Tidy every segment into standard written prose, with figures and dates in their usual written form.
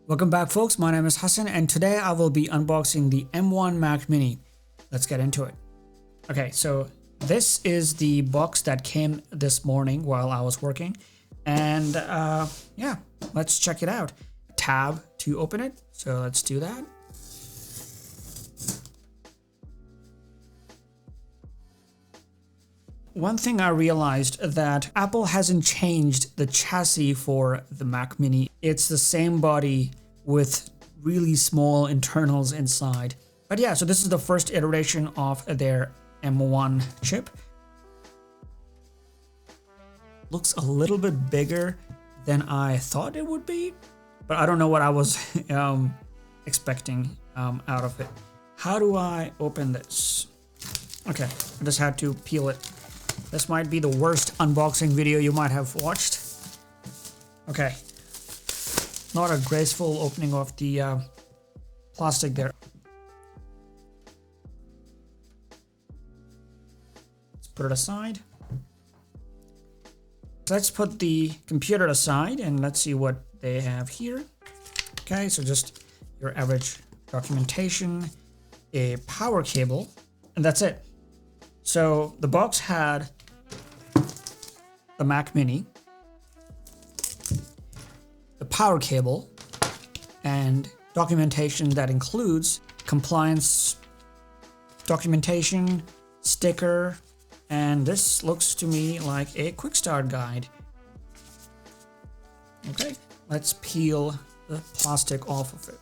Welcome back, folks. My name is Hassan, and today I will be unboxing the M1 Mac Mini. Let's get into it. Okay, so this is the box that came this morning while I was working, and yeah, let's check it out. Tab to open it, so let's do that. One thing I realized that Apple hasn't changed the chassis for the Mac Mini. It's the same body with really small internals inside. But yeah, so this is the first iteration of their M1 chip. Looks a little bit bigger than I thought it would be, but I don't know what I was expecting out of it. How do I open this? Okay, I just had to peel it. This might be the worst unboxing video you might have watched. Okay. Not a graceful opening of the plastic there. Let's put it aside. Let's put the computer aside and let's see what they have here. Okay, so just your average documentation, a power cable, and that's it. So the box had the Mac Mini, the power cable, and documentation that includes compliance documentation, sticker, and this looks to me like a quick start guide. Okay, let's peel the plastic off of it.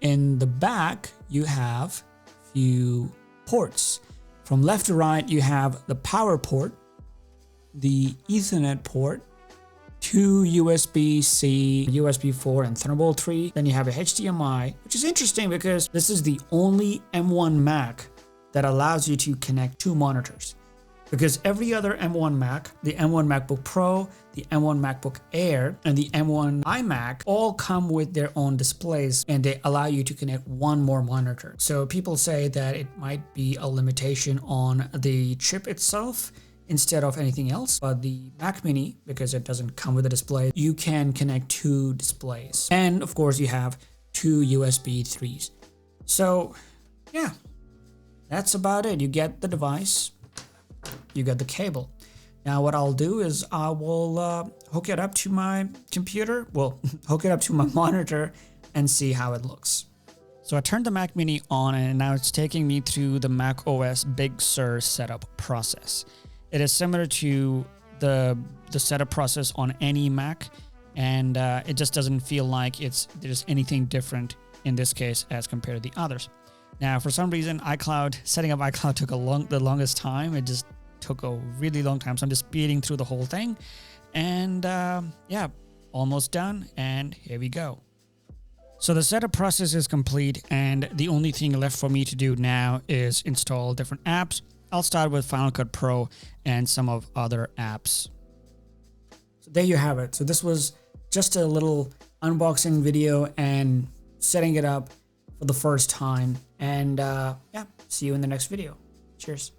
In the back, you have a few ports. From left to right, you have the power port, the Ethernet port, two USB-C, USB 4, and Thunderbolt 3. Then you have a HDMI, which is interesting because this is the only M1 Mac that allows you to connect two monitors. Because every other M1 Mac, the M1 MacBook Pro, the M1 MacBook Air, and the M1 iMac all come with their own displays and they allow you to connect one more monitor. So people say that it might be a limitation on the chip itself instead of anything else. But the Mac Mini, because it doesn't come with a display, you can connect two displays. And of course you have two USB 3s. So yeah, that's about it. You get the device. You get the cable. Now what I'll do is I will hook it up to my computer, well, hook it up to my monitor and see how it looks. So I turned the Mac Mini on and now it's taking me through the Mac OS Big Sur setup process. It is similar to the setup process on any Mac, and it just doesn't feel like there's anything different in this case as compared to the others. Now, for some reason, setting up iCloud took the longest time. It just took a really long time. So I'm just speeding through the whole thing. And yeah, almost done. And here we go. So the setup process is complete. And the only thing left for me to do now is install different apps. I'll start with Final Cut Pro and some of other apps. So there you have it. So this was just a little unboxing video and setting it up for the first time. And yeah, see you in the next video. Cheers.